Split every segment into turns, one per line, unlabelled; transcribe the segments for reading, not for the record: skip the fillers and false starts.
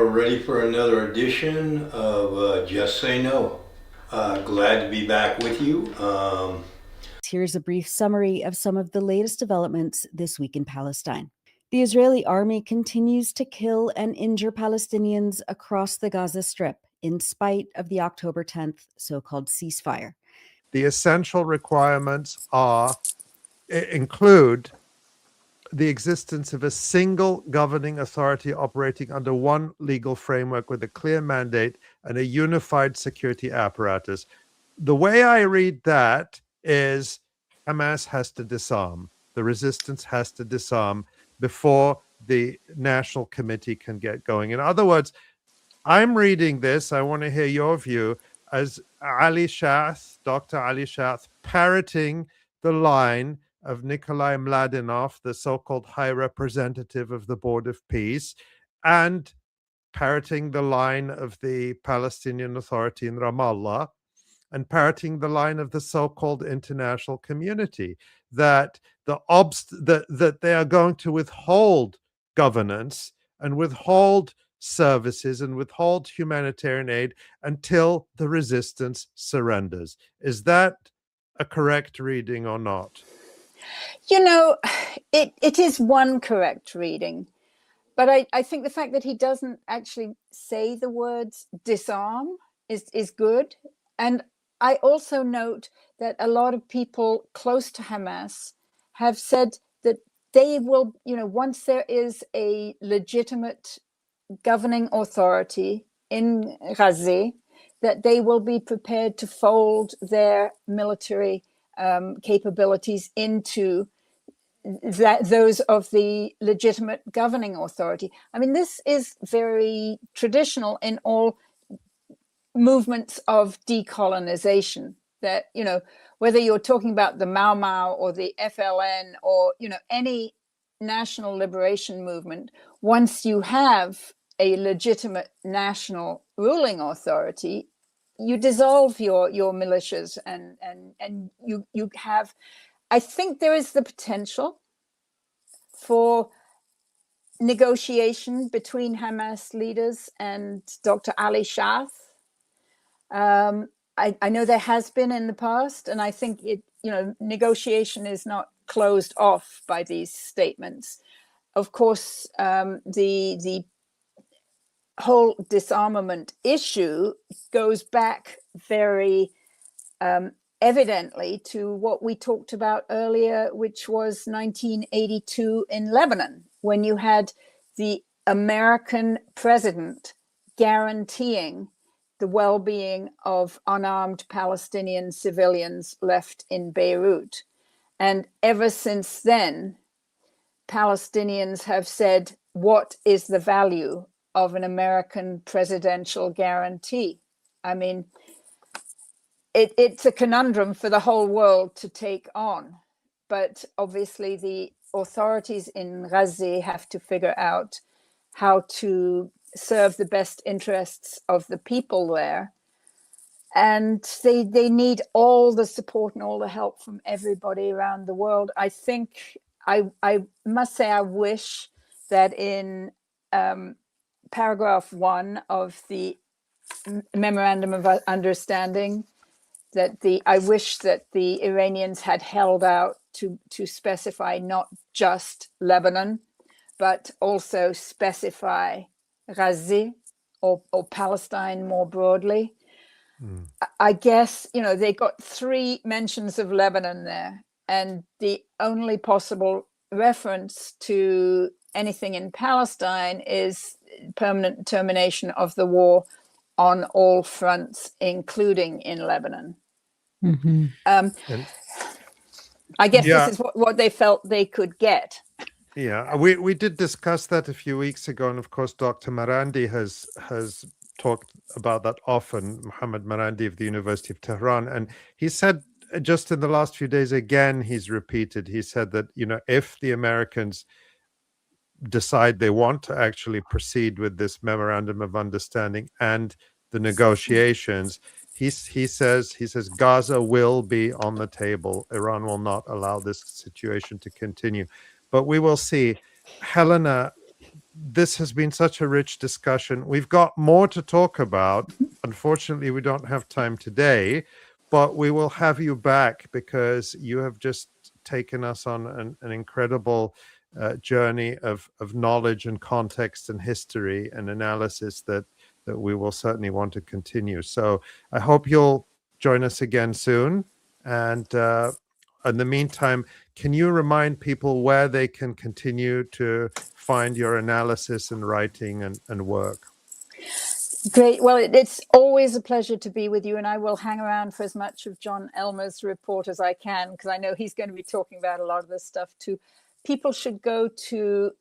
Ready for another edition of Just Say No. Glad to be back with you.
Here's a brief summary of some of the latest developments this week in Palestine. The Israeli army continues to kill and injure Palestinians across the Gaza Strip in spite of the October 10th so-called ceasefire.
The essential requirements include the existence of a single governing authority operating under one legal framework with a clear mandate and a unified security apparatus. The way I read that is Hamas has to disarm. The resistance has to disarm before the National Committee can get going. In other words, I'm reading this, I want to hear your view, as Ali Shath, Dr. Ali Shath, parroting the line of Nikolai Mladenov, the so-called High Representative of the Board of Peace, and parroting the line of the Palestinian Authority in Ramallah, and parroting the line of the so-called international community, that that they are going to withhold governance and withhold services and withhold humanitarian aid until the resistance surrenders. Is that a correct reading or not?
You know, it is one correct reading, but I think the fact that he doesn't actually say the words disarm is good. And I also note that a lot of people close to Hamas have said that they will, once there is a legitimate governing authority in Gaza, that they will be prepared to fold their military capabilities into those of the legitimate governing authority. I mean, this is very traditional in all movements of decolonization, that, whether you're talking about the Mau Mau or the FLN or, any national liberation movement, once you have a legitimate national ruling authority, you dissolve your militias and you have, I think there is the potential for negotiation between Hamas leaders and Dr. Ali Shath. I know there has been in the past, and I think negotiation is not closed off by these statements. Of course, the whole disarmament issue goes back very evidently to what we talked about earlier, which was 1982 in Lebanon, when you had the American president guaranteeing the well-being of unarmed Palestinian civilians left in Beirut. And ever since then, Palestinians have said, what is the value of an American presidential guarantee? I mean, it's a conundrum for the whole world to take on. But obviously the authorities in Gaza have to figure out how to serve the best interests of the people there. And they need all the support and all the help from everybody around the world. I think, I must say, I wish that in paragraph 1 of the Memorandum of Understanding, I wish that the Iranians had held out to specify not just Lebanon, but also specify Gaza or Palestine more broadly. I guess, they got 3 mentions of Lebanon there, and the only possible reference to anything in Palestine is permanent termination of the war on all fronts, including in Lebanon.
Mm-hmm.
And
I guess
yeah,
this is what they felt they could get.
yeah, we did discuss that a few weeks ago, and of course, Dr. Marandi has talked about that often. Mohammed Marandi of the University of Tehran, and he said just in the last few days again, he's repeated. He said that if the Americans decide they want to actually proceed with this memorandum of understanding and the negotiations, he says Gaza will be on the table. Iran will not allow this situation to continue. But we will see. Helena, this has been such a rich discussion. We've got more to talk about. Unfortunately, we don't have time today, but we will have you back because you have just taken us on an incredible journey of knowledge and context and history and analysis that we will certainly want to continue. So I hope you'll join us again soon. And in the meantime, can you remind people where they can continue to find your analysis and writing and work?
Great. Well, it's always a pleasure to be with you, and I will hang around for as much of John Elmer's report as I can, because I know he's going to be talking about a lot of this stuff too. People should go to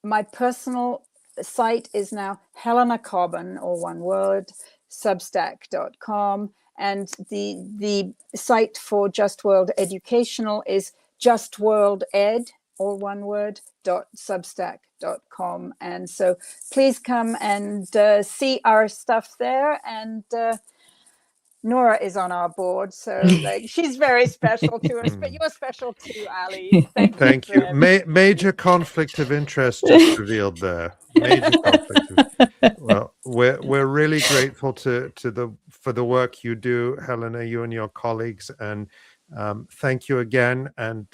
my personal site is now Helena Cobban, or one word, substack.com. And the site for Just World Educational is justworlded, or one word, .substack.com. And so please come and see our stuff there. And Nora is on our board, so she's very special to us, but you're special too, Ali.
Thank you. Major conflict of interest just revealed there. Major conflict. Well, we're really grateful for the work you do, Helena, you and your colleagues, and thank you again. And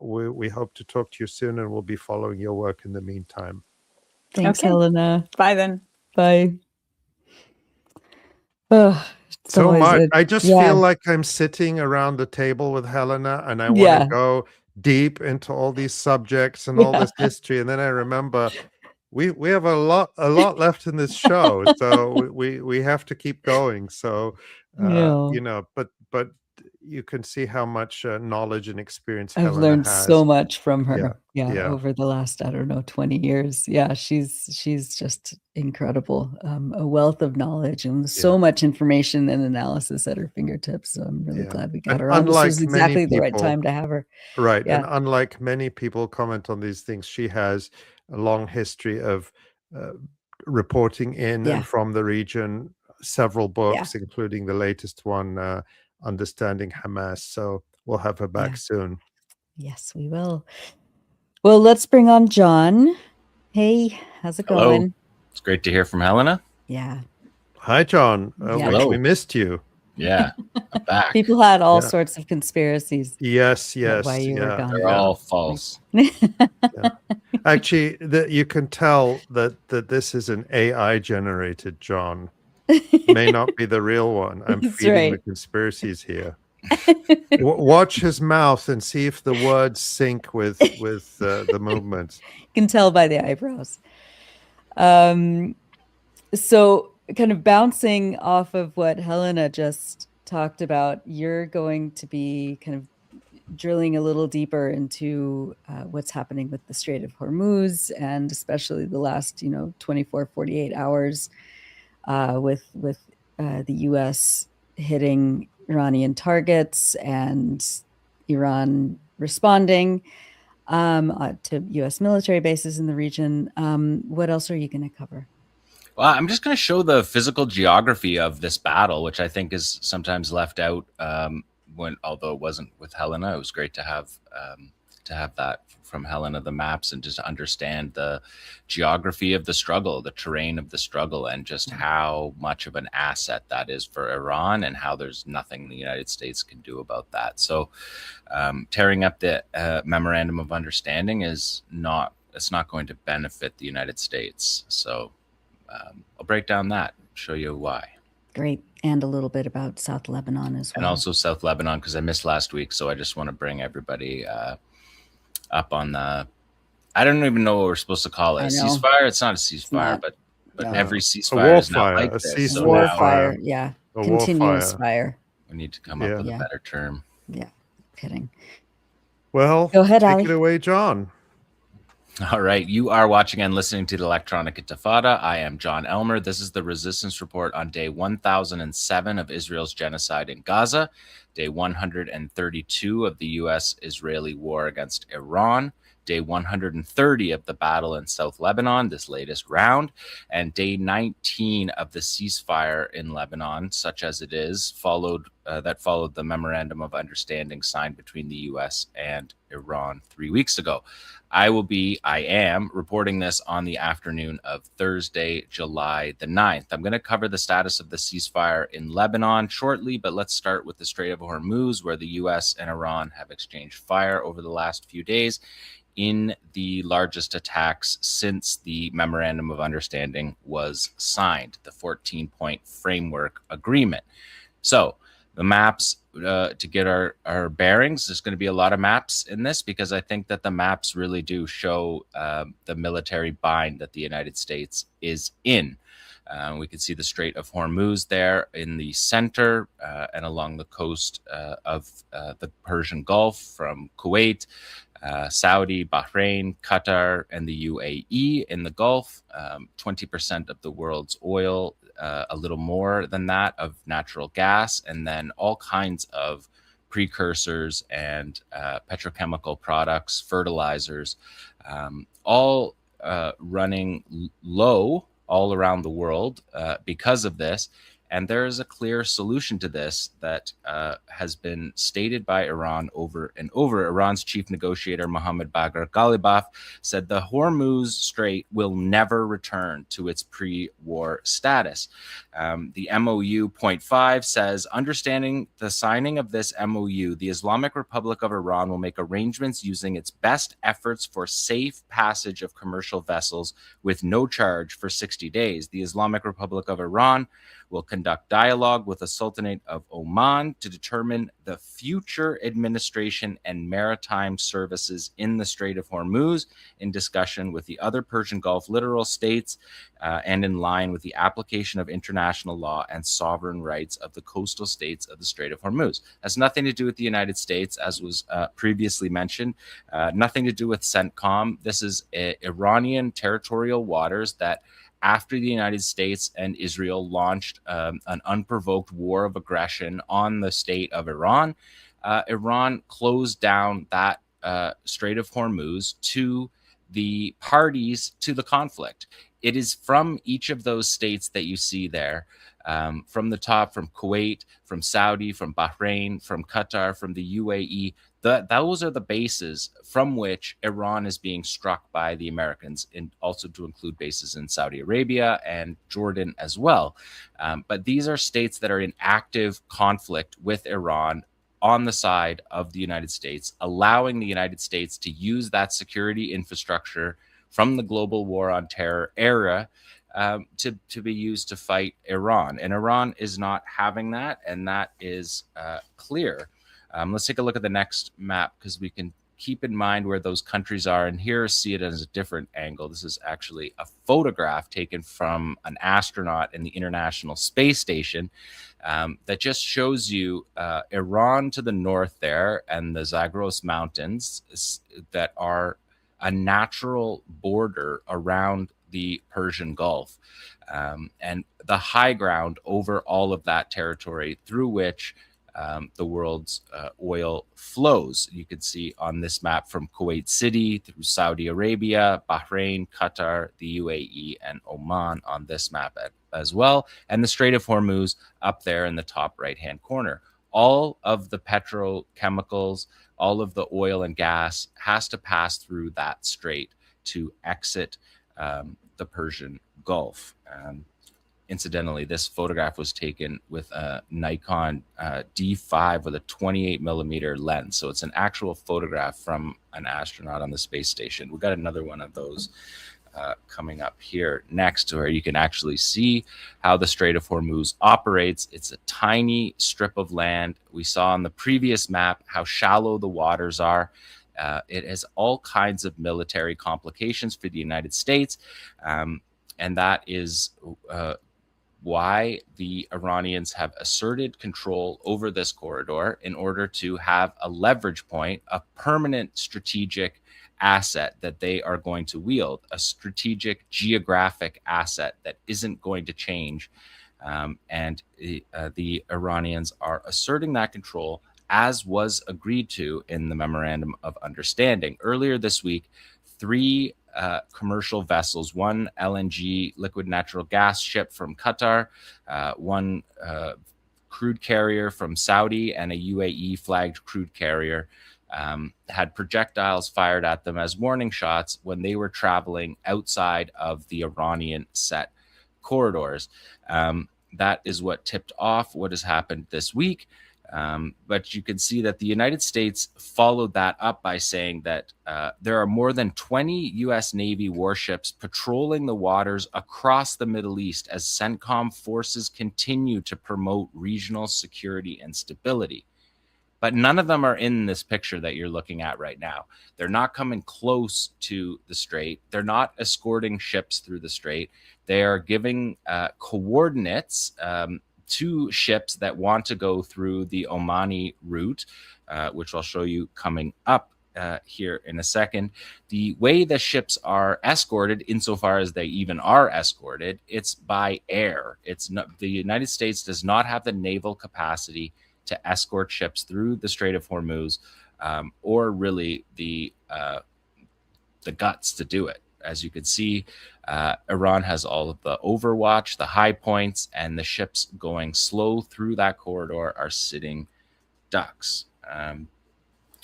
we hope to talk to you soon, and we'll be following your work in the meantime.
Thanks,
Okay.
Helena.
Bye then.
Bye. Oh,
so much. I just feel like I'm sitting around the table with Helena, and I want to go deep into all these subjects and all this history. And then I remember we have a lot left in this show, so we have to keep going. So but you can see how much knowledge and experience
I've
Helena
learned
has.
so much from her.
Yeah.
Over the last, 20 years. Yeah, she's just incredible. A wealth of knowledge and so much information and analysis at her fingertips. So I'm really glad we got her on. This was exactly the right time to have her.
Right. Yeah. And unlike many people comment on these things, she has a long history of reporting in and from the region, several books, including the latest one, Understanding Hamas. So we'll have her back soon.
Yes, we will. Well, let's bring on John. Hey, how's it going?
It's great to hear from Helena.
Yeah.
Hi, John. We missed you.
Yeah, I'm back.
People had all sorts of conspiracies.
Yes.
Why you were gone.
They're all false.
Actually, you can tell that this is an AI generated John. May not be the real one. I'm feeding the conspiracies here. Watch his mouth and see if the words sync with the movements.
You can tell by the eyebrows. So kind of bouncing off of what Helena just talked about, you're going to be kind of drilling a little deeper into what's happening with the Strait of Hormuz, and especially the last 24, 48 hours with the U.S. hitting Iranian targets and Iran responding to U.S. military bases in the region. What else are you going to cover?
Well, I'm just going to show the physical geography of this battle, which I think is sometimes left out although it wasn't with Helena. It was great to have that from Helena, the maps, and just understand the geography of the struggle, the terrain of the struggle, and just how much of an asset that is for Iran, and how there's nothing the United States can do about that. So tearing up the memorandum of understanding it's not going to benefit the United States. So I'll break down that, show you why.
Great. And a little bit about South Lebanon as well.
And also South Lebanon, because I missed last week. So I just want to bring everybody up on the, I don't even know what we're supposed to call it. A ceasefire? It's not a ceasefire, but but
No.
every
A
ceasefire
war
is not
fire,
like
a
this. So
ceasefire
now
Warfire, yeah.
a war
Continuous
fire.
fire.
we need to come up with
Yeah.
a better term.
Yeah. Kidding.
Well,
Go ahead,
take
Ali.
it away, John.
All right, you are watching and listening to the Electronic Intifada. I am John Elmer. This is the Resistance Report on day 1007 of Israel's genocide in Gaza, day 132 of the U.S.-Israeli war against Iran, day 130 of the battle in South Lebanon, this latest round, and day 19 of the ceasefire in Lebanon, such as it is, followed the Memorandum of Understanding signed between the U.S. and Iran 3 weeks ago. I am reporting this on the afternoon of Thursday, July the 9th. I'm going to cover the status of the ceasefire in Lebanon shortly, but let's start with the Strait of Hormuz, where the U.S. and Iran have exchanged fire over the last few days in the largest attacks since the Memorandum of Understanding was signed, the 14-point framework agreement. So the maps, to get our bearings, there's going to be a lot of maps in this because I think that the maps really do show the military bind that the United States is in. We can see the Strait of Hormuz there in the center and along the coast of the Persian Gulf from Kuwait, Saudi, Bahrain, Qatar, and the UAE in the Gulf. 20% of the world's oil, a little more than that of natural gas, and then all kinds of precursors and petrochemical products, fertilizers, all running low all around the world because of this. And there is a clear solution to this that has been stated by Iran over and over. Iran's chief negotiator, Mohammad Bagher Ghalibaf, said the Hormuz Strait will never return to its pre-war status. The MOU point 5 says, understanding the signing of this MOU, the Islamic Republic of Iran will make arrangements using its best efforts for safe passage of commercial vessels with no charge for 60 days. The Islamic Republic of Iran will conduct dialogue with the Sultanate of Oman to determine the future administration and maritime services in the Strait of Hormuz in discussion with the other Persian Gulf littoral states and in line with the application of international law and sovereign rights of the coastal states of the Strait of Hormuz. Has nothing to do with the United States, as was previously mentioned, nothing to do with CENTCOM. This is Iranian territorial waters that after the United States and Israel launched an unprovoked war of aggression on the state of Iran, Iran closed down that Strait of Hormuz to the parties to the conflict. It is from each of those states that you see there, from the top, from Kuwait, from Saudi, from Bahrain, from Qatar, from the UAE. Those are the bases from which Iran is being struck by the Americans, and also to include bases in Saudi Arabia and Jordan as well. But these are states that are in active conflict with Iran on the side of the United States, allowing the United States to use that security infrastructure from the global war on terror era to be used to fight Iran. And Iran is not having that, and that is clear. Let's take a look at the next map because we can keep in mind where those countries are. And here, see it as a different angle. This is actually a photograph taken from an astronaut in the International Space Station that just shows you Iran to the north there and the Zagros Mountains that are a natural border around the Persian Gulf and the high ground over all of that territory through which the world's oil flows. You can see on this map from Kuwait City through Saudi Arabia, Bahrain, Qatar, the UAE, and Oman on this map as well. And the Strait of Hormuz up there in the top right-hand corner. All of the petrochemicals, all of the oil and gas has to pass through that strait to exit the Persian Gulf. Incidentally, this photograph was taken with a Nikon D5 with a 28 millimeter lens. So it's an actual photograph from an astronaut on the space station. We've got another one of those coming up here next, where you can actually see how the Strait of Hormuz operates. It's a tiny strip of land. We saw on the previous map how shallow the waters are. It has all kinds of military complications for the United States. And that is why the Iranians have asserted control over this corridor in order to have a leverage point, a permanent strategic asset that they are going to wield, a strategic geographic asset that isn't going to change. And the Iranians are asserting that control, as was agreed to in the Memorandum of Understanding. Earlier this week, 3 commercial vessels, 1 LNG liquid natural gas ship from Qatar, 1 crude carrier from Saudi, and a UAE flagged crude carrier had projectiles fired at them as warning shots when they were traveling outside of the Iranian set corridors. That is what tipped off what has happened this week. But you can see that the United States followed that up by saying that there are more than 20 U.S. Navy warships patrolling the waters across the Middle East as CENTCOM forces continue to promote regional security and stability. But none of them are in this picture that you're looking at right now. They're not coming close to the strait. They're not escorting ships through the strait. They are giving coordinates to ships that want to go through the Omani route, which I'll show you coming up here in a second. The way the ships are escorted, insofar as they even are escorted, it's by air. It's not, the United States does not have the naval capacity to escort ships through the Strait of Hormuz, or really the guts to do it. As you can see, Iran has all of the overwatch, the high points, and the ships going slow through that corridor are sitting ducks.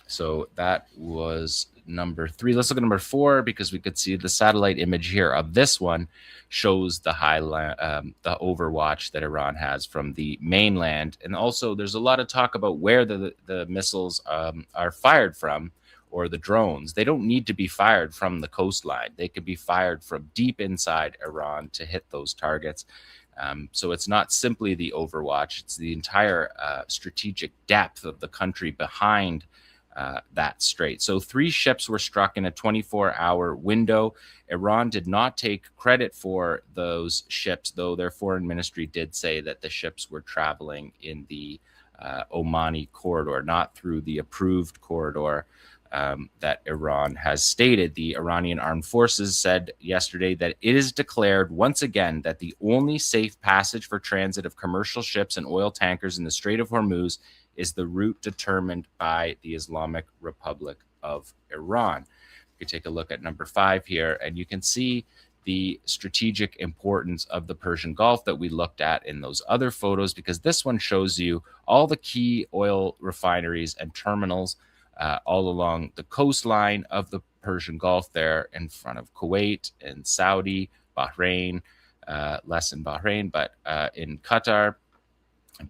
So that was number 3. Let's look at number 4, because we could see the satellite image here of this one shows the the overwatch that Iran has from the mainland. And also there's a lot of talk about where the missiles are fired from, or the drones. They don't need to be fired from the coastline. They could be fired from deep inside Iran to hit those targets. So it's not simply the overwatch, it's the entire strategic depth of the country behind that strait. So 3 ships were struck in a 24-hour window. Iran did not take credit for those ships, though their foreign ministry did say that the ships were traveling in the Omani corridor, not through the approved corridor that Iran has stated. The Iranian armed forces said yesterday that it is declared once again that the only safe passage for transit of commercial ships and oil tankers in the Strait of Hormuz is the route determined by the Islamic Republic of Iran. You can take a look at number 5 here, and you can see the strategic importance of the Persian Gulf that we looked at in those other photos, because this one shows you all the key oil refineries and terminals all along the coastline of the Persian Gulf there in front of Kuwait and Saudi, Bahrain, less in Bahrain, but in Qatar.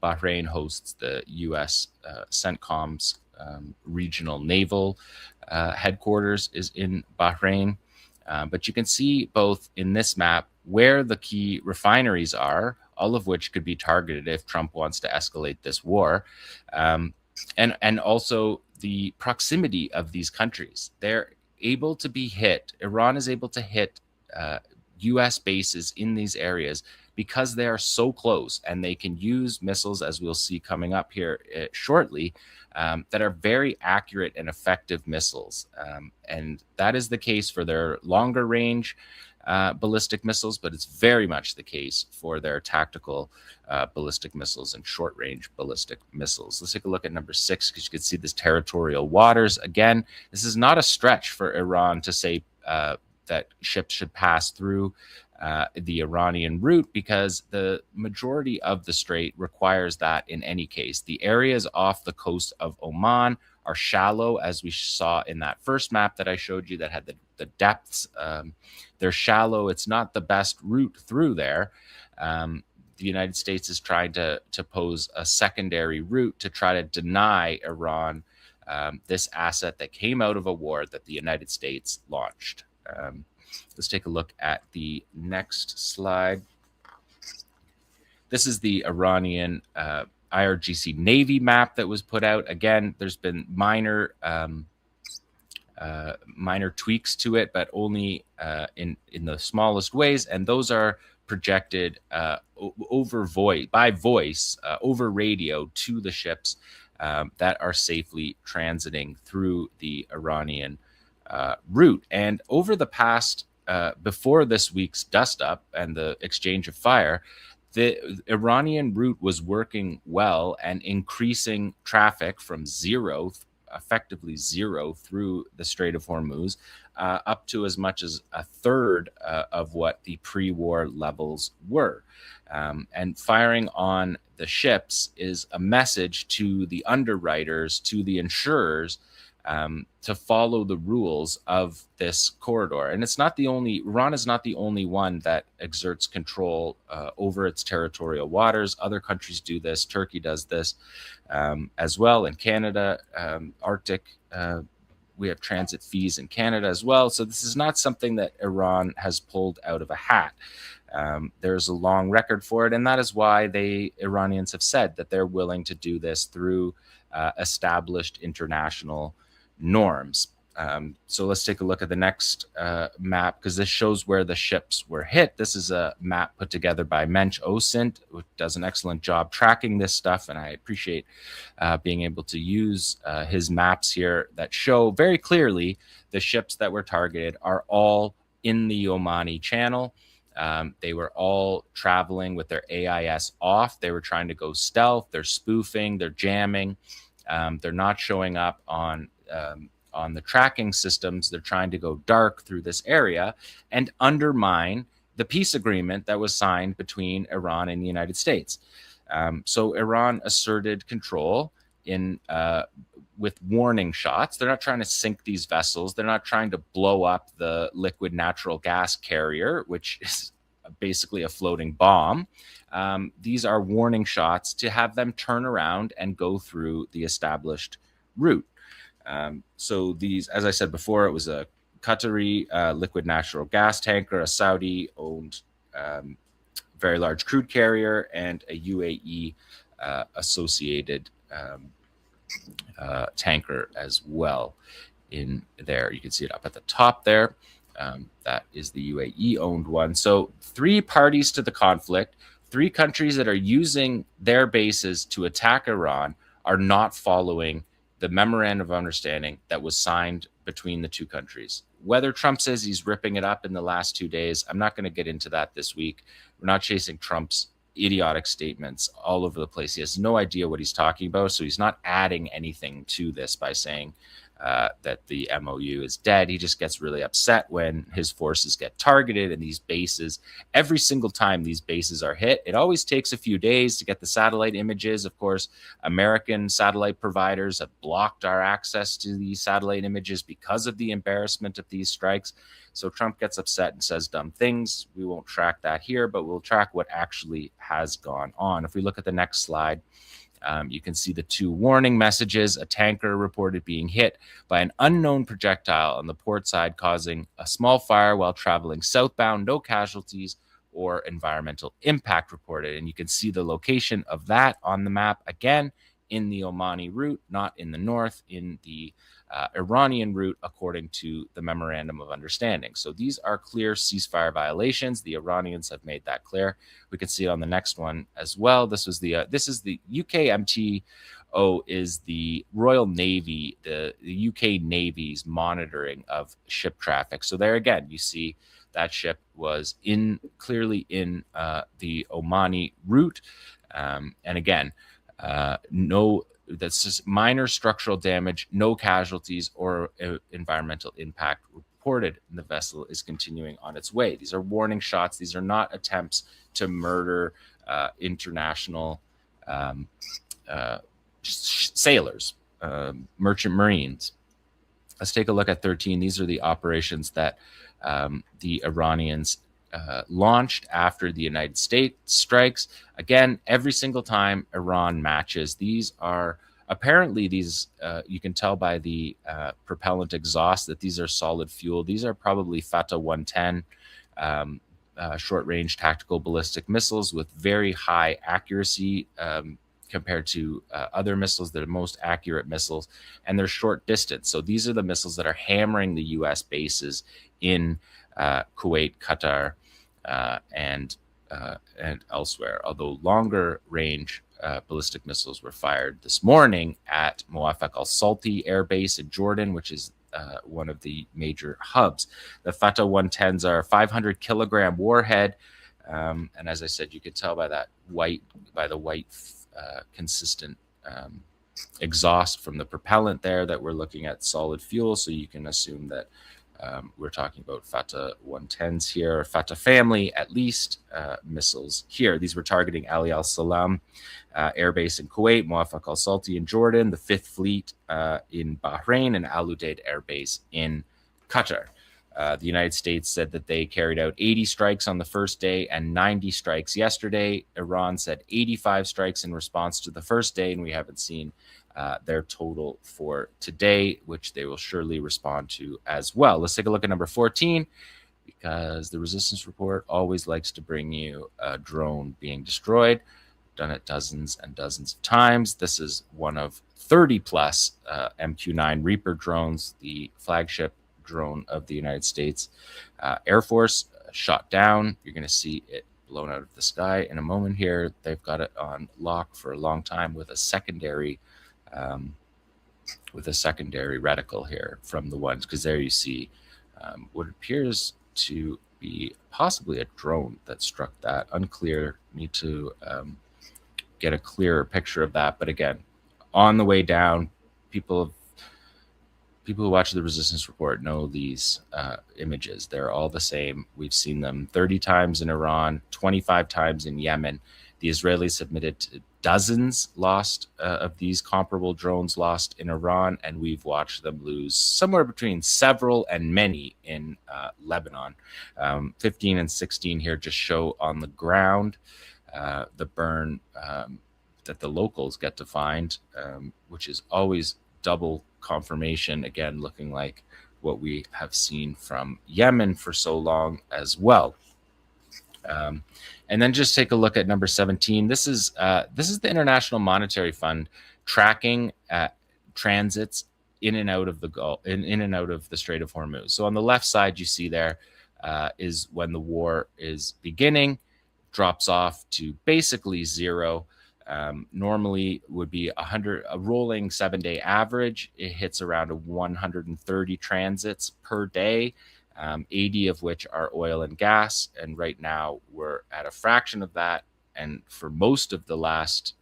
Bahrain hosts the U.S. CENTCOM's regional naval headquarters is in Bahrain. But you can see both in this map where the key refineries are, all of which could be targeted if Trump wants to escalate this war, and also the proximity of these countries. They're able to be hit. Iran is able to hit U.S. bases in these areas because they are so close, and they can use missiles, as we'll see coming up here shortly, that are very accurate and effective missiles. And that is the case for their longer range ballistic missiles, but it's very much the case for their tactical ballistic missiles and short range ballistic missiles. Let's take a look at number 6, because you can see this territorial waters. Again, this is not a stretch for Iran to say that ships should pass through the Iranian route, because the majority of the strait requires that in any case. The areas off the coast of Oman are shallow, as we saw in that first map that I showed you that had the depths. They're shallow. It's not the best route through there. The United States is trying to pose a secondary route to try to deny Iran this asset that came out of a war that the United States launched. Let's take a look at the next slide. This is the Iranian IRGC Navy map that was put out. Again, there's been minor minor tweaks to it, but only in the smallest ways. And those are projected over voice over radio to the ships that are safely transiting through the Iranian route. And over the past, before this week's dust up and the exchange of fire, the Iranian route was working well and increasing traffic from effectively zero through the Strait of Hormuz, up to as much as a third of what the pre-war levels were. And firing on the ships is a message to the underwriters, to the insurers, to follow the rules of this corridor. And Iran is not the only one that exerts control over its territorial waters. Other countries do this. Turkey does this as well. In Canada, Arctic, we have transit fees in Canada as well. So this is not something that Iran has pulled out of a hat. There's a long record for it. And that is why Iranians have said that they're willing to do this through established international norms. So let's take a look at the next map, because this shows where the ships were hit. This is a map put together by Mensch Osint, who does an excellent job tracking this stuff, and I appreciate being able to use his maps here that show very clearly the ships that were targeted are all in the Omani Channel. They were all traveling with their AIS off. They were trying to go stealth. They're spoofing. They're jamming. They're not showing up on the tracking systems. They're trying to go dark through this area and undermine the peace agreement that was signed between Iran and the United States. So Iran asserted control with warning shots. They're not trying to sink these vessels. They're not trying to blow up the liquid natural gas carrier, which is basically a floating bomb. These are warning shots to have them turn around and go through the established route. So these, as I said before, it was a Qatari liquid natural gas tanker, a Saudi-owned very large crude carrier, and a UAE associated tanker as well in there. You can see it up at the top there. That is the UAE-owned one. So 3 parties to the conflict, 3 countries that are using their bases to attack Iran, are not following the memorandum of understanding that was signed between the 2 countries. Whether Trump says he's ripping it up in the last 2 days, I'm not going to get into that this week. We're not chasing Trump's idiotic statements all over the place. He has no idea what he's talking about, so he's not adding anything to this by saying that the MOU is dead. He just gets really upset when his forces get targeted and these bases, every single time these bases are hit, it always takes a few days to get the satellite images. Of course, American satellite providers have blocked our access to these satellite images because of the embarrassment of these strikes. So Trump gets upset and says dumb things. We won't track that here, but we'll track what actually has gone on. If we look at the next slide, you can see the 2 warning messages. A tanker reported being hit by an unknown projectile on the port side, causing a small fire while traveling southbound. No casualties or environmental impact reported. And you can see the location of that on the map again in the Omani route, not in the north, in the Iranian route, according to the memorandum of understanding. So these are clear ceasefire violations. The Iranians have made that clear. We can see it on the next one as well. This is the UKMTO, is the Royal Navy, the UK Navy's monitoring of ship traffic. So there again, you see that ship was clearly in the Omani route, and again, that's just minor structural damage, no casualties or environmental impact reported, and the vessel is continuing on its way. These are warning shots. These are not attempts to murder international sailors, merchant marines. Let's take a look at 13. These are the operations that the Iranians launched after the United States strikes. Again, every single time Iran matches. These are apparently you can tell by the propellant exhaust that these are solid fuel. These are probably Fatah 110 short-range tactical ballistic missiles with very high accuracy compared to other missiles. They're the most accurate missiles, and they're short distance. So these are the missiles that are hammering the U.S. bases in Kuwait, Qatar, and elsewhere. Although longer range ballistic missiles were fired this morning at Muwafaq al-Salti Air Base in Jordan, which is one of the major hubs. The Fatah 110s are a 500 kilogram warhead. And as I said, you could tell by the white consistent exhaust from the propellant there that we're looking at solid fuel. So you can assume that we're talking about Fatah 110s here, Fatah family, at least missiles here. These were targeting Ali Al Salam Air Base in Kuwait, Muwafaq Al Salti in Jordan, the 5th Fleet in Bahrain, and Al Udeid Air Base in Qatar. The United States said that they carried out 80 strikes on the first day and 90 strikes yesterday. Iran said 85 strikes in response to the first day, and we haven't seen their total for today, which they will surely respond to as well. Let's take a look at number 14, because the Resistance Report always likes to bring you a drone being destroyed. Done it dozens and dozens of times. This is one of 30 plus MQ-9 Reaper drones, the flagship drone of the United States Air Force, shot down. You're going to see it blown out of the sky in a moment here. They've got it on lock for a long time with a secondary reticle here from the ones, because there you see what appears to be possibly a drone that struck that. Unclear. Need to get a clearer picture of that. But again, on the way down, people who watch the Resistance Report know these images. They're all the same. We've seen them 30 times in Iran, 25 times in Yemen. The Israelis admitted dozens lost of these comparable drones lost in Iran, and we've watched them lose somewhere between several and many in Lebanon. 15 and 16 here just show on the ground the burn that the locals get to find, which is always double confirmation, again, looking like what we have seen from Yemen for so long as well. And then just take a look at number 17. This is the International Monetary Fund tracking transits in and out of the Gulf, in and out of the Strait of Hormuz. So on the left side, you see there is when the war is beginning, drops off to basically zero. Normally would be a rolling 7-day average. It hits around 130 transits per day, 80 of which are oil and gas. And right now we're at a fraction of that. And for most of the last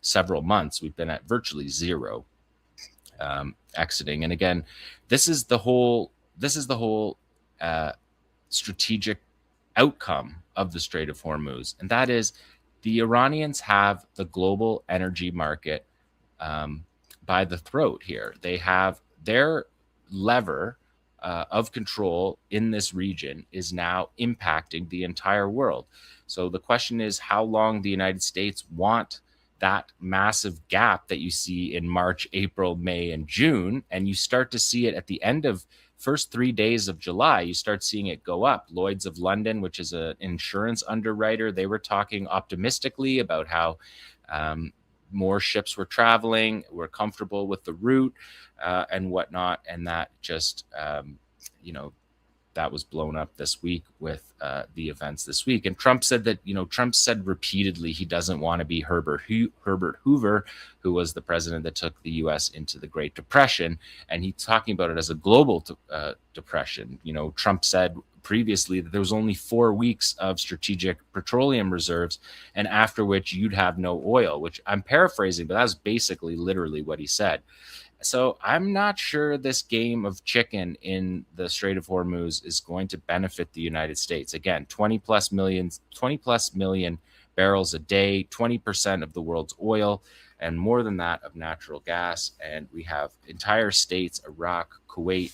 several months, we've been at virtually zero exiting. And again, this is the whole strategic outcome of the Strait of Hormuz. And that is, the Iranians have the global energy market by the throat here. They have their lever of control in this region is now impacting the entire world. So the question is how long the United States want that massive gap that you see in March, April, May, and June. And you start to see it at the end of first 3 days of July, you start seeing it go up. Lloyd's of London, which is an insurance underwriter, they were talking optimistically about how more ships were traveling, were comfortable with the route and whatnot. And that just, that was blown up this week with the events this week. And Trump said that, Trump said repeatedly he doesn't want to be Herbert Hoover, who was the president that took the U.S. into the Great Depression. And he's talking about it as a global depression. Trump said previously that there was only 4 weeks of strategic petroleum reserves, and after which you'd have no oil, which I'm paraphrasing, but that's basically literally what he said. So I'm not sure this game of chicken in the Strait of Hormuz is going to benefit the United States. Again, 20 plus million barrels a day, 20% of the world's oil, and more than that of natural gas. And we have entire states, Iraq, Kuwait,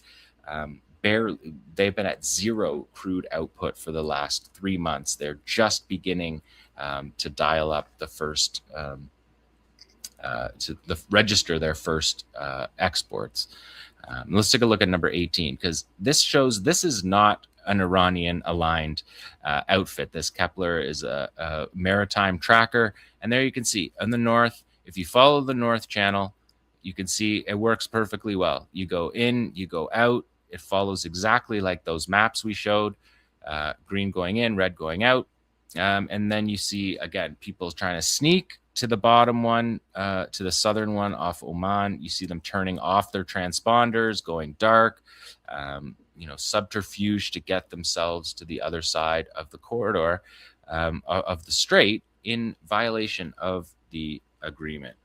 they've been at zero crude output for the last 3 months. They're just beginning to dial up the first to register their first exports. Let's take a look at number 18, because this shows this is not an Iranian-aligned outfit. This Kepler is a maritime tracker, and there you can see in the north, if you follow the North Channel, you can see it works perfectly well. You go in, you go out. It follows exactly like those maps we showed, green going in, red going out. And then you see, again, people trying to sneak to the bottom one, to the southern one off Oman. You see them turning off their transponders, going dark, subterfuge to get themselves to the other side of the corridor of the strait in violation of the agreement.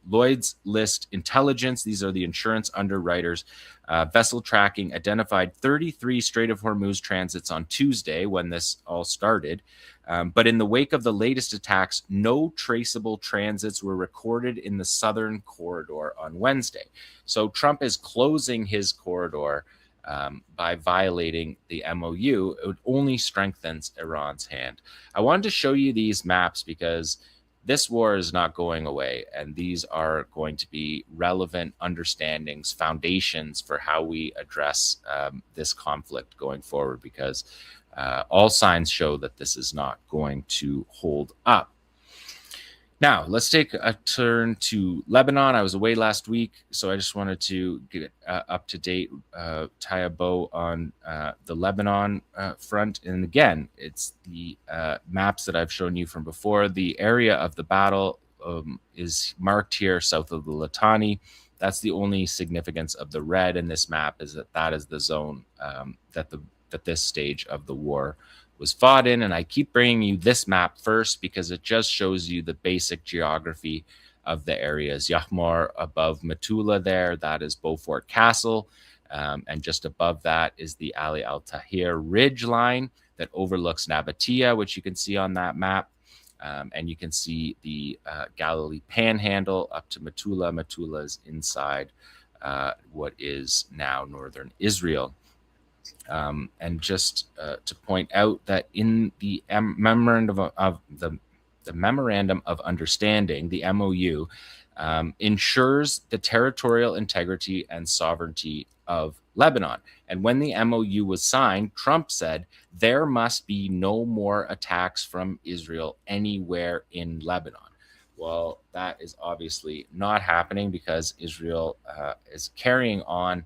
Lloyd's List Intelligence, these are the insurance underwriters, vessel tracking identified 33 Strait of Hormuz transits on Tuesday when this all started. But in the wake of the latest attacks, no traceable transits were recorded in the southern corridor on Wednesday. So Trump is closing his corridor by violating the MOU. It only strengthens Iran's hand. I wanted to show you these maps because this war is not going away, and these are going to be relevant understandings, foundations for how we address this conflict going forward, because all signs show that this is not going to hold up. Now, let's take a turn to Lebanon. I was away last week, so I just wanted to get up to date, tie a bow on the Lebanon front. And again, it's the maps that I've shown you from before. The area of the battle is marked here south of the Litani. That's the only significance of the red in this map, is that is the zone that this stage of the war was fought in. And I keep bringing you this map first because it just shows you the basic geography of the areas. Yahmor above Metula there, that is Beaufort Castle. And just above that is the Ali al-Tahir ridge line that overlooks Nabatea, which you can see on that map. And you can see the Galilee Panhandle up to Metula. Metula is inside what is now northern Israel. And just to point out that in the memorandum of understanding, the MOU, ensures the territorial integrity and sovereignty of Lebanon. And when the MOU was signed, Trump said there must be no more attacks from Israel anywhere in Lebanon. Well, that is obviously not happening because Israel is carrying on,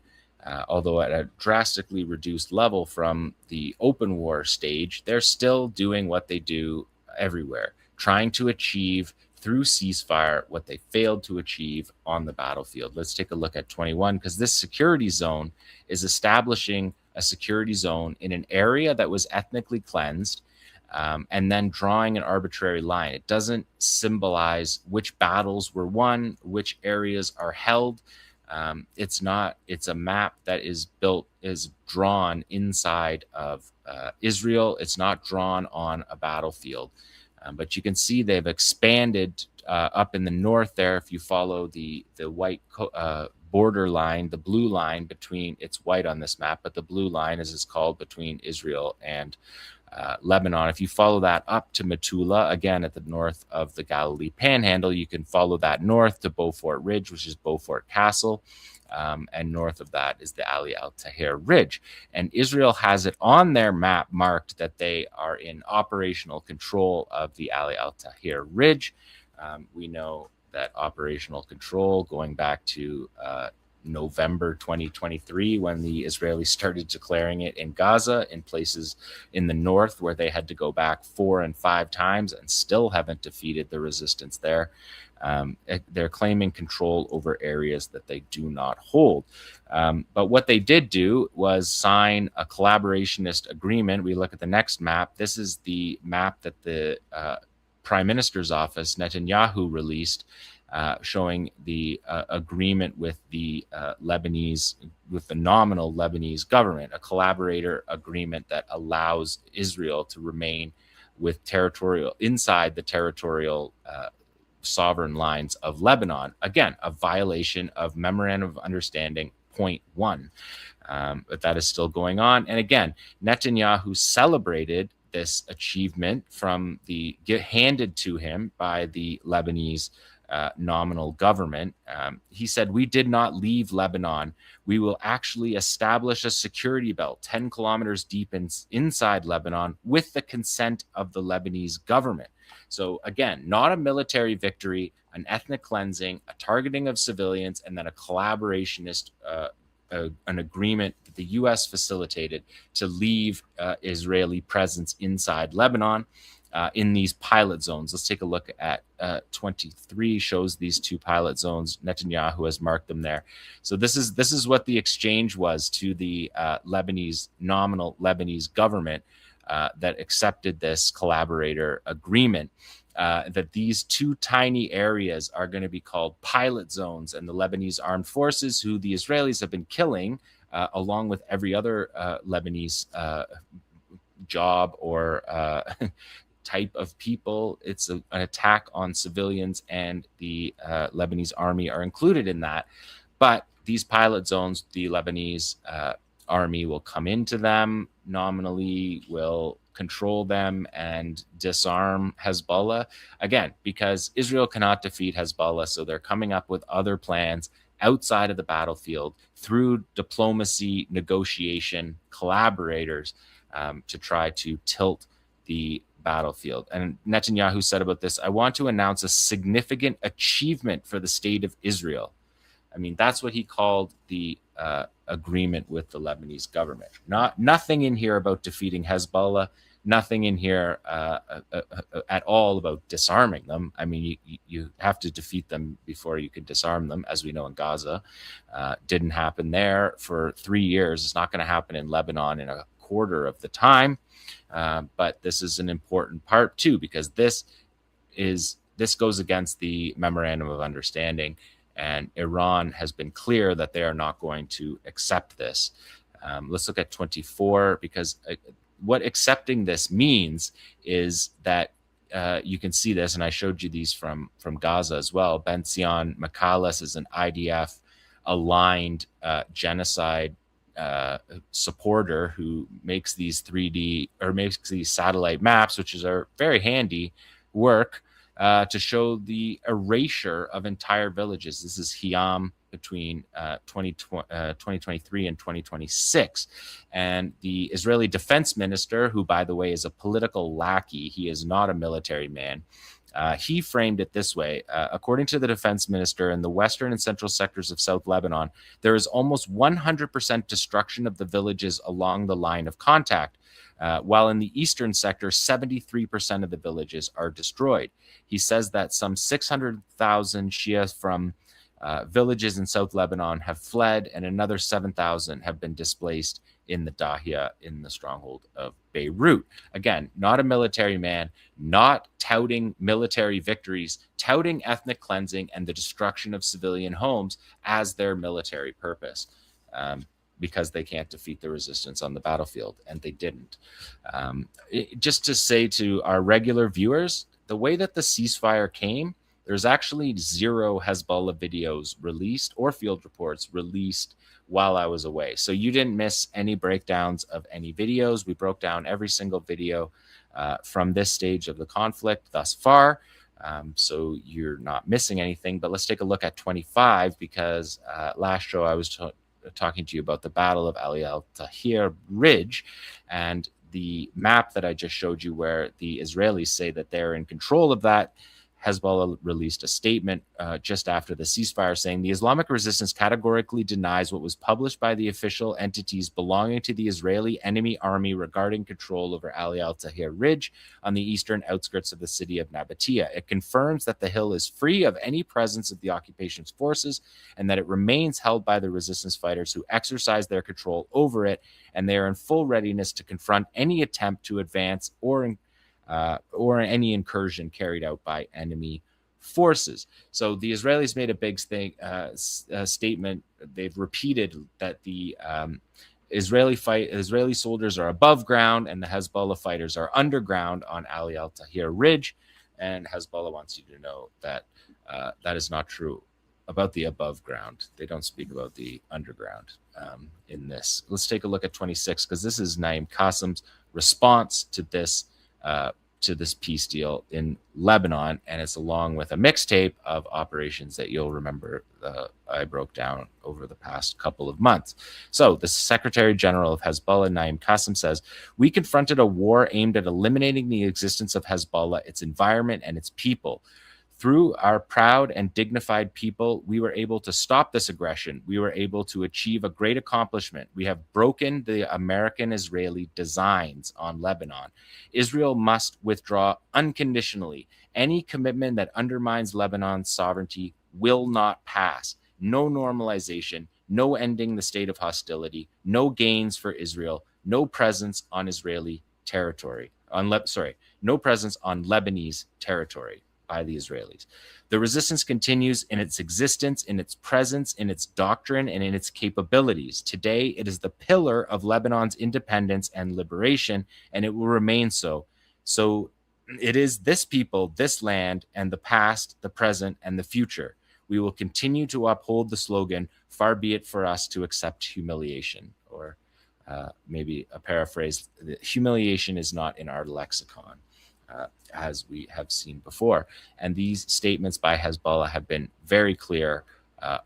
although at a drastically reduced level from the open war stage. They're still doing what they do everywhere, trying to achieve through ceasefire what they failed to achieve on the battlefield. Let's take a look at 21, because this security zone is establishing a security zone in an area that was ethnically cleansed, and then drawing an arbitrary line. It doesn't symbolize which battles were won, which areas are held. It's a map that is drawn inside of Israel. It's not drawn on a battlefield. But you can see they've expanded up in the north there. If you follow the white border line, the blue line between, it's white on this map, but the blue line, as it's called, between Israel and Lebanon. If you follow that up to Metula, again at the north of the Galilee Panhandle, you can follow that north to Beaufort Ridge, which is Beaufort Castle. And north of that is the Ali al-Tahir Ridge. And Israel has it on their map marked that they are in operational control of the Ali al-Tahir Ridge. We know that operational control going back to November 2023, when the Israelis started declaring it in Gaza, in places in the north where they had to go back 4 and 5 times and still haven't defeated the resistance there. They're claiming control over areas that they do not hold. But what they did do was sign a collaborationist agreement. We look at the next map. This is the map that the Prime Minister's office, Netanyahu, released, showing the agreement with the nominal Lebanese government, a collaborator agreement that allows Israel to remain with inside the territorial sovereign lines of Lebanon. Again, a violation of Memorandum of Understanding Point 1. But that is still going on. And again, Netanyahu celebrated this achievement handed to him by the Lebanese nominal government. He said, "We did not leave Lebanon. We will actually establish a security belt 10 kilometers deep inside Lebanon with the consent of the Lebanese government." So again, not a military victory, an ethnic cleansing, a targeting of civilians, and then a collaborationist an agreement that the U.S. facilitated to leave Israeli presence inside Lebanon in these pilot zones. Let's take a look at 23, shows these 2 pilot zones. Netanyahu has marked them there. So this is what the exchange was to the nominal Lebanese government that accepted this collaborator agreement. That these 2 tiny areas are going to be called pilot zones, and the Lebanese armed forces, who the Israelis have been killing, along with every other Lebanese job or type of people. It's an attack on civilians, and the Lebanese army are included in that. But these pilot zones, the Lebanese army will come into them, nominally will control them and disarm Hezbollah. Again, because Israel cannot defeat Hezbollah, so they're coming up with other plans outside of the battlefield through diplomacy, negotiation, collaborators to try to tilt the battlefield. And Netanyahu said about this, "I want to announce a significant achievement for the state of Israel." I mean, that's what he called the agreement with the Lebanese government. Nothing in here about defeating Hezbollah, nothing in here at all about disarming them. I mean, you have to defeat them before you can disarm them, as we know in Gaza. Didn't happen there for 3 years. It's not going to happen in Lebanon in a quarter of the time. But this is an important part too, because this goes against the Memorandum of Understanding, and Iran has been clear that they are not going to accept this. Let's look at 24, because what accepting this means is that you can see this, and I showed you these from Gaza as well. Benzion Makalas is an IDF aligned genocide supporter who makes these 3D or makes these satellite maps, which are very handy work to show the erasure of entire villages. This is Hiam between 2023 and 2026. And the Israeli defense minister, who, by the way, is a political lackey, he is not a military man, he framed it this way. According to the defense minister, in the western and central sectors of South Lebanon, there is almost 100% destruction of the villages along the line of contact, while in the eastern sector, 73% of the villages are destroyed. He says that some 600,000 Shia from villages in South Lebanon have fled, and another 7,000 have been displaced in the Dahia, in the stronghold of Beirut. Again, not a military man, not touting military victories, touting ethnic cleansing and the destruction of civilian homes as their military purpose, because they can't defeat the resistance on the battlefield, and they didn't. Just to say to our regular viewers, the way that the ceasefire came, there's actually 0 Hezbollah videos released or field reports released while I was away. So you didn't miss any breakdowns of any videos. We broke down every single video from this stage of the conflict thus far. So you're not missing anything. But let's take a look at 25, because last show I was talking to you about the Battle of Ali al-Tahrir Ridge, and the map that I just showed you where the Israelis say that they're in control of that. Hezbollah released a statement just after the ceasefire saying the Islamic resistance categorically denies what was published by the official entities belonging to the Israeli enemy army regarding control over Ali al-Tahrir Ridge on the eastern outskirts of the city of Nabatea. It confirms that the hill is free of any presence of the occupation's forces and that it remains held by the resistance fighters who exercise their control over it, and they are in full readiness to confront any attempt to advance or any incursion carried out by enemy forces. So the Israelis made a big statement. They've repeated that the Israeli soldiers are above ground and the Hezbollah fighters are underground on Ali al-Tahrir Ridge. And Hezbollah wants you to know that that is not true about the above ground. They don't speak about the underground in this. Let's take a look at 26, because this is Naim Qasim's response to this to this peace deal in Lebanon, and it's along with a mixtape of operations that you'll remember I broke down over the past couple of months. So the Secretary General of Hezbollah, Naim Qassem, says, "We confronted a war aimed at eliminating the existence of Hezbollah, its environment, and its people. Through our proud and dignified people, we were able to stop this aggression. We were able to achieve a great accomplishment. We have broken the American-Israeli designs on Lebanon. Israel must withdraw unconditionally. Any commitment that undermines Lebanon's sovereignty will not pass. No normalization, no ending the state of hostility, no gains for Israel, no presence on Israeli territory. No presence on Lebanese territory by the Israelis. The resistance continues in its existence, in its presence, in its doctrine, and in its capabilities. Today, it is the pillar of Lebanon's independence and liberation, and it will remain so. So it is this people, this land, and the past, the present, and the future. We will continue to uphold the slogan, far be it for us to accept humiliation." Or maybe a paraphrase, humiliation is not in our lexicon. As we have seen before. And these statements by Hezbollah have been very clear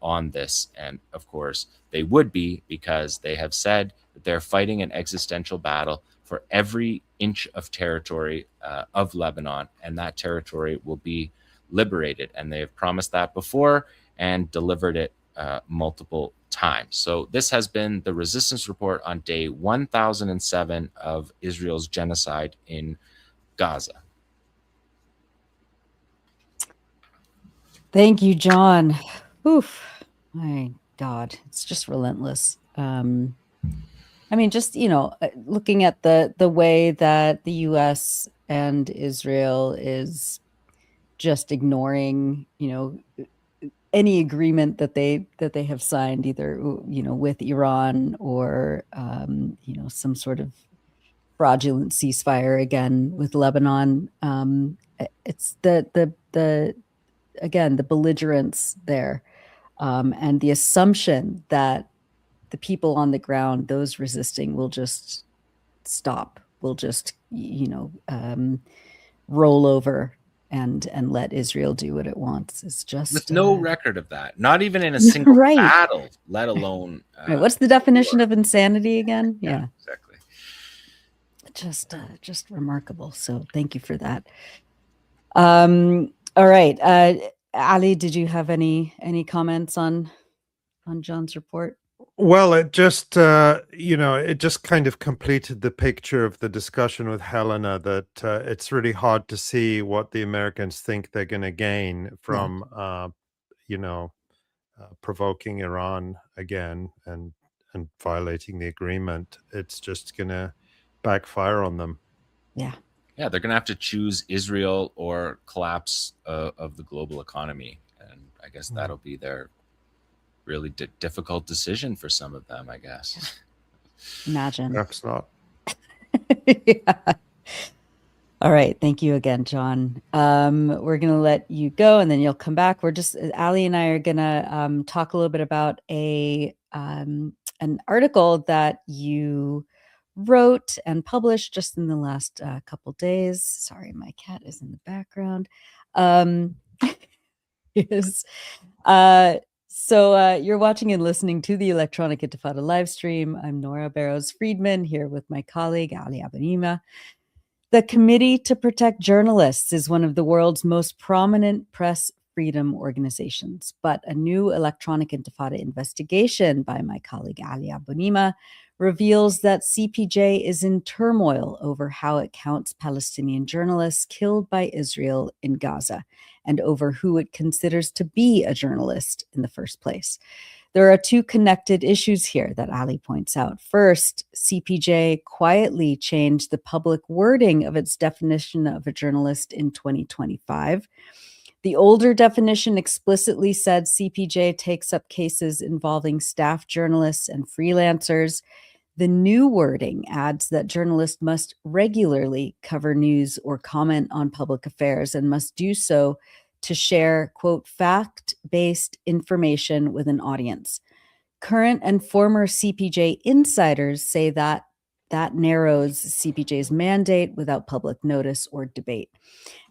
on this. And of course, they would be, because they have said that they're fighting an existential battle for every inch of territory of Lebanon, and that territory will be liberated. And they have promised that before and delivered it multiple times. So this has been the Resistance Report on day 1007 of Israel's genocide in Gaza.
Thank you, John. Oof, my God, it's just relentless. I mean, just, looking at the way that the U.S. and Israel is just ignoring, any agreement that they have signed, either, with Iran or, some sort of fraudulent ceasefire again with Lebanon. It's the belligerence there, and the assumption that the people on the ground, those resisting, will just stop, will just roll over and let Israel do what it wants. It's just
with no record of that, not even in a single battle, let alone
right. What's the definition of insanity again? Yeah,
exactly.
Just remarkable. So thank you for that. All right, Ali, did you have any comments on John's report?
Well, it just it just kind of completed the picture of the discussion with Helena, that it's really hard to see what the Americans think they're going to gain from provoking Iran again and violating the agreement. It's just going to backfire on them.
Yeah,
they're going to have to choose Israel or collapse of the global economy, and I guess that'll be their really difficult decision for some of them, I guess.
Imagine.
Perhaps not.
Yeah. All right. Thank you again, John. We're going to let you go, and then you'll come back. Ali and I are going to talk a little bit about an article that you wrote and published just in the last couple days. Sorry, my cat is in the background. So you're watching and listening to the Electronic Intifada live stream. I'm Nora Barrows-Friedman, here with my colleague Ali Abunimah. The Committee to Protect Journalists is one of the world's most prominent press freedom organizations, but a new Electronic Intifada investigation by my colleague Ali Abunimah reveals that CPJ is in turmoil over how it counts Palestinian journalists killed by Israel in Gaza, and over who it considers to be a journalist in the first place. There are two connected issues here that Ali points out. First, CPJ quietly changed the public wording of its definition of a journalist in 2025. The older definition explicitly said CPJ takes up cases involving staff journalists and freelancers. The new wording adds that journalists must regularly cover news or comment on public affairs, and must do so to share, quote, fact-based information with an audience. Current and former CPJ insiders say that that narrows CPJ's mandate without public notice or debate.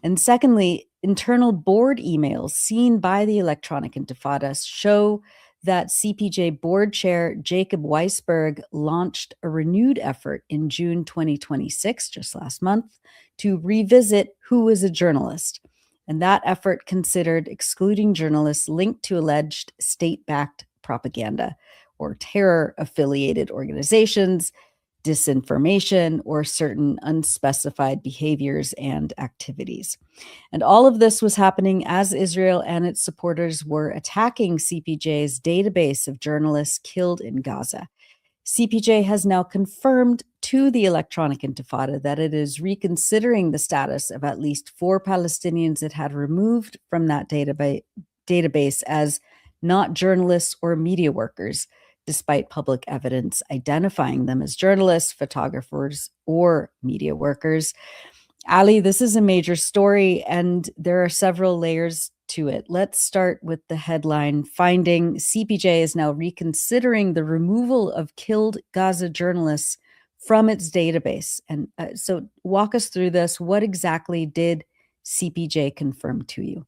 And secondly, internal board emails seen by the Electronic Intifada show that CPJ board chair Jacob Weisberg launched a renewed effort in June 2026, just last month, to revisit who is a journalist. And that effort considered excluding journalists linked to alleged state-backed propaganda or terror-affiliated organizations, disinformation, or certain unspecified behaviors and activities. And all of this was happening as Israel and its supporters were attacking CPJ's database of journalists killed in Gaza. CPJ has now confirmed to the Electronic Intifada that it is reconsidering the status of at least 4 Palestinians it had removed from that database as not journalists or media workers, despite public evidence identifying them as journalists, photographers, or media workers. Ali, this is a major story, and there are several layers to it. Let's start with the headline finding CPJ is now reconsidering the removal of killed Gaza journalists from its database. And so walk us through this. What exactly did CPJ confirm to you?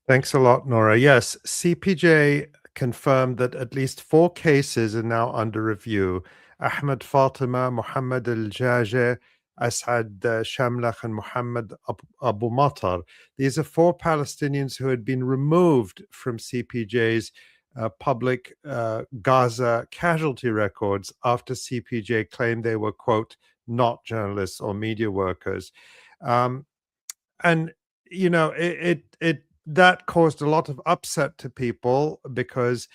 Thanks a lot, Nora. Yes, CPJ confirmed that at least 4 cases are now under review. Ahmed Fatima, Mohammed Al-Jaje, Asad Shamlakh, and Mohammed Abu Matar. These are 4 Palestinians who had been removed from CPJ's public Gaza casualty records after CPJ claimed they were, quote, not journalists or media workers. And, you know, that caused a lot of upset to people because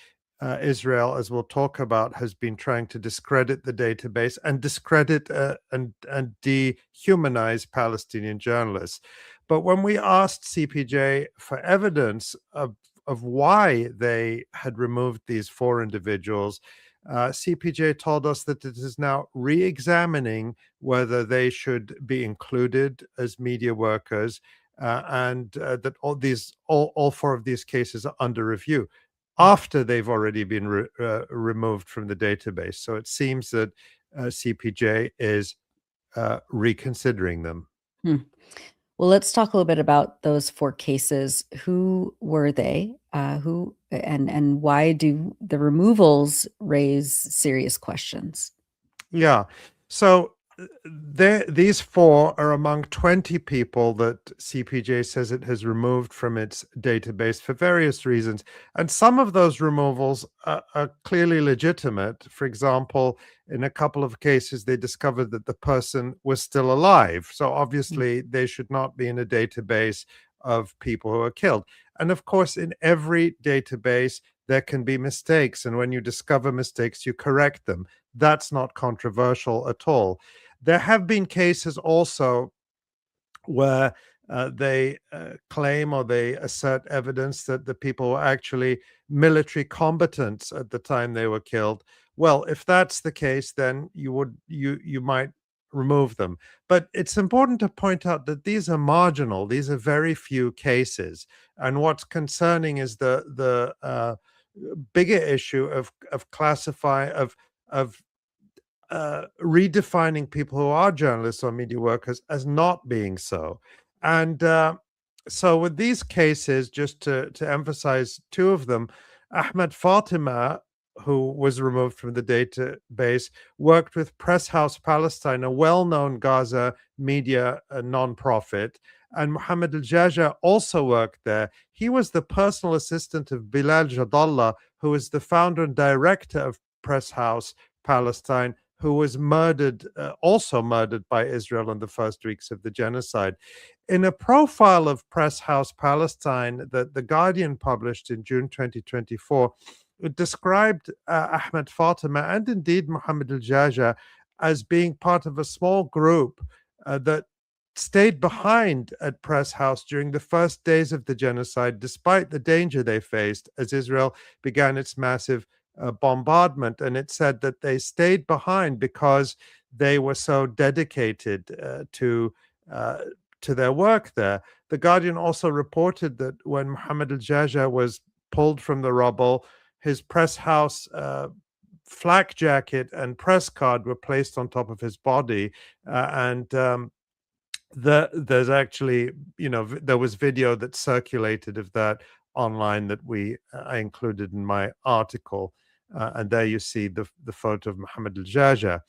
Israel, as we'll talk about, has been trying to discredit the database and discredit and dehumanize Palestinian journalists. But when we asked CPJ for evidence of why they had removed these 4 individuals, CPJ told us that it is now re-examining whether they should be included as media workers, and that all 4 of these cases are under review after they've already been removed from the database. So it seems that CPJ is reconsidering them.
Well, let's talk a little bit about those 4 cases. Who were they? Who and why do the removals raise serious questions?
Yeah. So these 4 are among 20 people that CPJ says it has removed from its database for various reasons. And some of those removals are clearly legitimate. For example, in a couple of cases, they discovered that the person was still alive. So obviously, they should not be in a database of people who are killed. And of course, in every database, there can be mistakes. And when you discover mistakes, you correct them. That's not controversial at all. There have been cases also where they claim or they assert evidence that the people were actually military combatants at the time they were killed. Well, if that's the case, then you might remove them. But it's important to point out that these are marginal. These are very few cases, and what's concerning is the bigger issue of redefining people who are journalists or media workers as not being so. And so with these cases, just to emphasize 2 of them, Ahmed Fatima, who was removed from the database, worked with Press House Palestine, a well-known Gaza media nonprofit, and Mohammed Al-Jaja also worked there. He was the personal assistant of Bilal Jadallah, who is the founder and director of Press House Palestine, who was also murdered by Israel in the first weeks of the genocide. In a profile of Press House Palestine that The Guardian published in June 2024, it described Ahmed Fatima and indeed Mohammed Al-Jaja as being part of a small group that stayed behind at Press House during the first days of the genocide, despite the danger they faced as Israel began its massive bombardment. And it said that they stayed behind because they were so dedicated to their work there. The Guardian also reported that when Mohammed Al-Jaja was pulled from the rubble, his Press House flak jacket and press card were placed on top of his body, and there's actually, there was video that circulated of that online that I included in my article, and there you see the photo of Mohammed al-Jaja.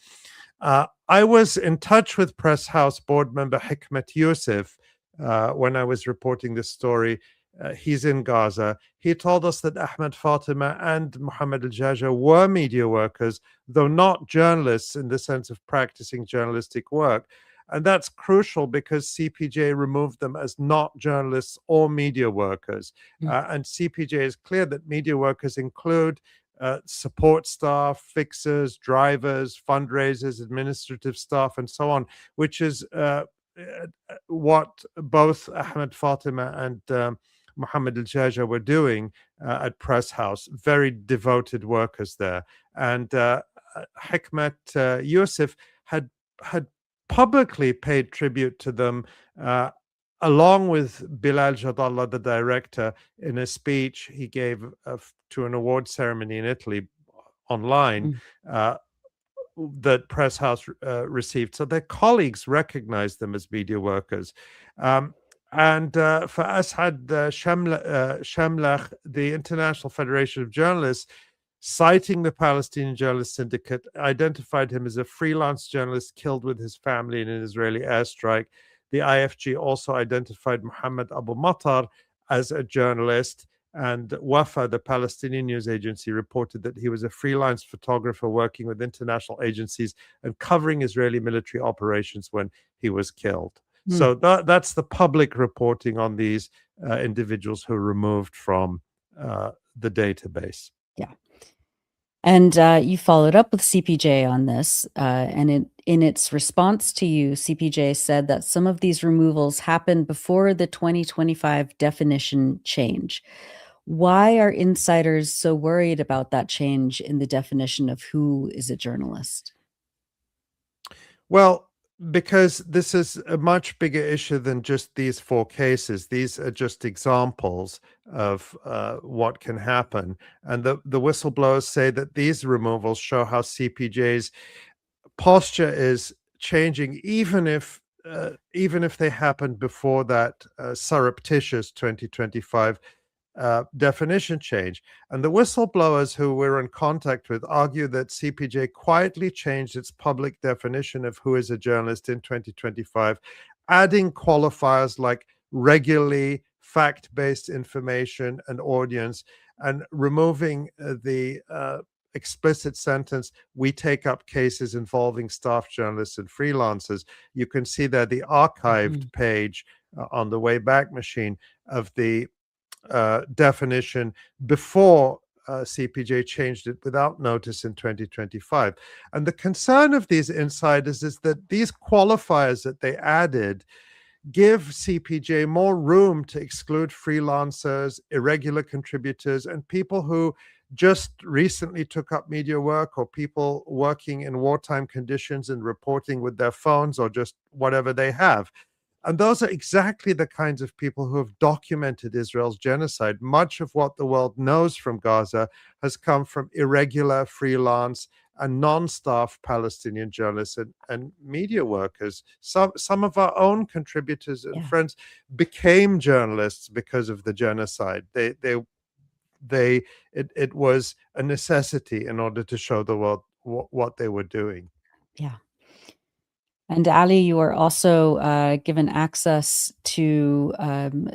I was in touch with Press House board member Hikmet Yusuf when I was reporting this story. He's in Gaza. He told us that Ahmed Fatima and Mohammed al-Jaja were media workers, though not journalists in the sense of practicing journalistic work. And that's crucial because CPJ removed them as not journalists or media workers. And CPJ is clear that media workers include support staff, fixers, drivers, fundraisers, administrative staff, and so on, which is what both Ahmed Fatima and Mohammed al-Jaja were doing at Press House, very devoted workers there. And Hikmet Yusuf had publicly paid tribute to them, along with Bilal Jadallah, the director, in a speech he gave to an award ceremony in Italy online that Press House received. So their colleagues recognized them as media workers. And for Asad Shamlach, the International Federation of Journalists, citing the Palestinian Journalist Syndicate, identified him as a freelance journalist killed with his family in an Israeli airstrike. The IFG also identified Muhammad Abu Matar as a journalist, and Wafa, the Palestinian news agency, reported that he was a freelance photographer working with international agencies and covering Israeli military operations when he was killed. So that's the public reporting on these individuals who were removed from the database.
Yeah. And you followed up with CPJ on this, and in its response to you, CPJ said that some of these removals happened before the 2025 definition change. Why are insiders so worried about that change in the definition of who is a journalist?
Well, because this is a much bigger issue than just these 4 cases. These are just examples of what can happen. And the whistleblowers say that these removals show how CPJ's posture is changing, even if they happened before that surreptitious 2025 definition change. And the whistleblowers who we're in contact with argue that CPJ quietly changed its public definition of who is a journalist in 2025, adding qualifiers like regularly, fact-based information and audience, and removing the explicit sentence, "We take up cases involving staff journalists and freelancers." You can see there the archived page on the Wayback Machine of the definition before CPJ changed it without notice in 2025. And the concern of these insiders is that these qualifiers that they added give CPJ more room to exclude freelancers, irregular contributors, and people who just recently took up media work, or people working in wartime conditions and reporting with their phones or just whatever they have. And those are exactly the kinds of people who have documented Israel's genocide. Much of what the world knows from Gaza has come from irregular, freelance, and non-staff Palestinian journalists and media workers. Some of our own contributors and friends became journalists because of the genocide. It was a necessity in order to show the world what they were doing.
Yeah. And Ali, you are also given access to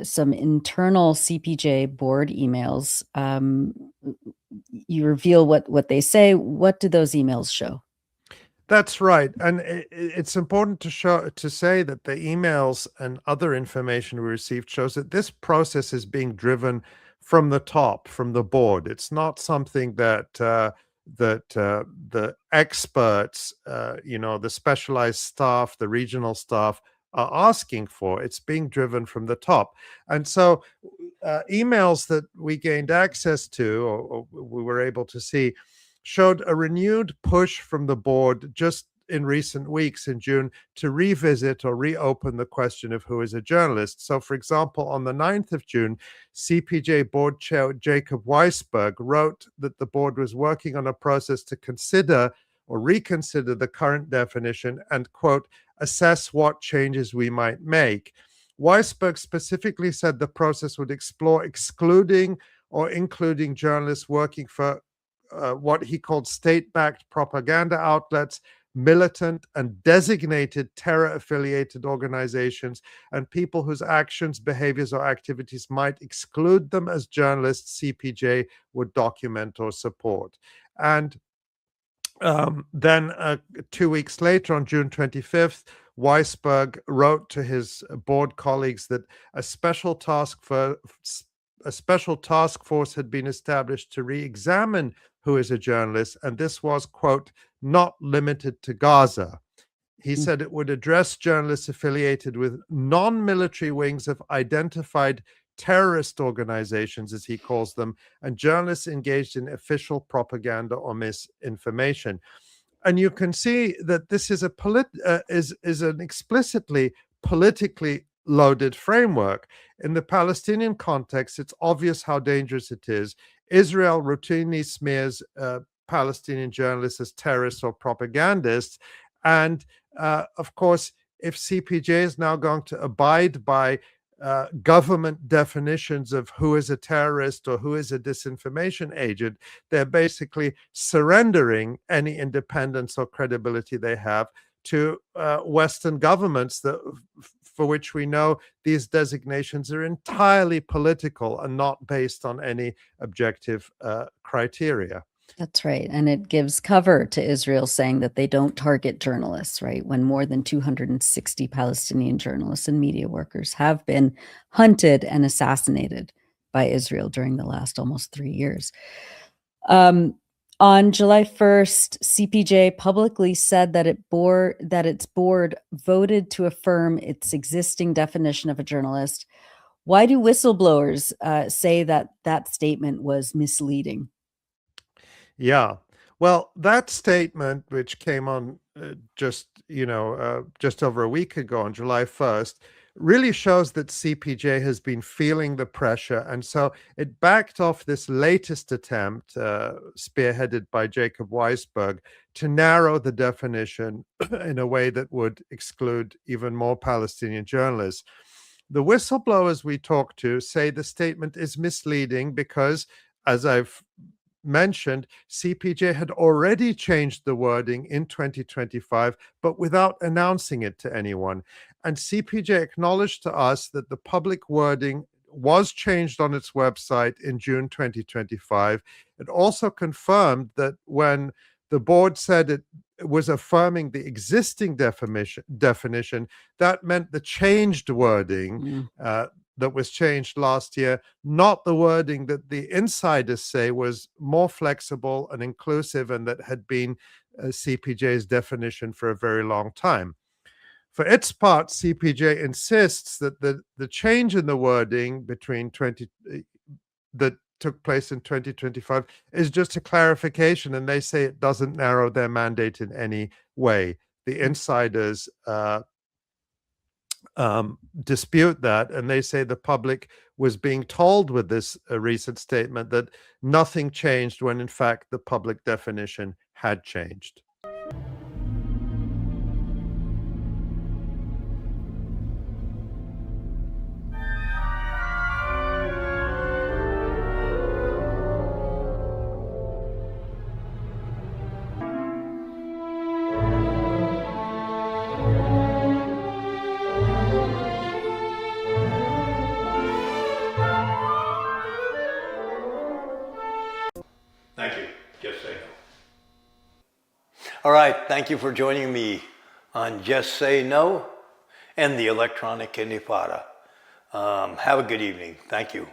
some internal CPJ board emails. You reveal what they say. What do those emails show?
That's right. And it's important to say that the emails and other information we received shows that this process is being driven from the top, from the board. It's not something that the experts, the specialized staff, the regional staff are asking for. It's being driven from the top. And so emails that we gained access to, or we were able to see, showed a renewed push from the board just in recent weeks in June to revisit or reopen the question of who is a journalist. So, for example, on the 9th of June, CPJ board chair Jacob Weisberg wrote that the board was working on a process to consider or reconsider the current definition and, quote, assess what changes we might make. Weisberg specifically said the process would explore excluding or including journalists working for what he called state-backed propaganda outlets, militant and designated terror-affiliated organizations, and people whose actions, behaviors, or activities might exclude them as journalists CPJ would document or support. And then 2 weeks later, on June 25th, Weisberg wrote to his board colleagues that a special task force had been established to re-examine who is a journalist, and this was, quote, not limited to Gaza. He said it would address journalists affiliated with non-military wings of identified terrorist organizations, as he calls them, and journalists engaged in official propaganda or misinformation. And you can see that this is an explicitly politically loaded framework. In the Palestinian context, it's obvious how dangerous it is. Israel routinely smears Palestinian journalists as terrorists or propagandists. And of course, if CPJ is now going to abide by government definitions of who is a terrorist or who is a disinformation agent, they're basically surrendering any independence or credibility they have to Western governments for which we know these designations are entirely political and not based on any objective criteria.
That's right. And it gives cover to Israel saying that they don't target journalists, right? When more than 260 Palestinian journalists and media workers have been hunted and assassinated by Israel during the last almost 3 years. On July 1st, CPJ publicly said that its board voted to affirm its existing definition of a journalist. Why do whistleblowers say that that statement was misleading?
Yeah. Well, that statement, which came on just over a week ago on July 1st, really shows that CPJ has been feeling the pressure. And so it backed off this latest attempt, spearheaded by Jacob Weisberg, to narrow the definition in a way that would exclude even more Palestinian journalists. The whistleblowers we talked to say the statement is misleading because, as I've mentioned, CPJ had already changed the wording in 2025, but without announcing it to anyone. And CPJ acknowledged to us that the public wording was changed on its website in June 2025. It also confirmed that when the board said it was affirming the existing definition, that meant the changed wording that was changed last year, not the wording that the insiders say was more flexible and inclusive and that had been CPJ's definition for a very long time. For its part, CPJ insists that the change in the wording that took place in 2025 is just a clarification, and they say it doesn't narrow their mandate in any way. The insiders dispute that, and they say the public was being told with this recent statement that nothing changed when in fact the public definition had changed.
Thank you. Just Say No. All right. Thank you for joining me on Just Say No and the Electronic Intifada. Have a good evening. Thank you.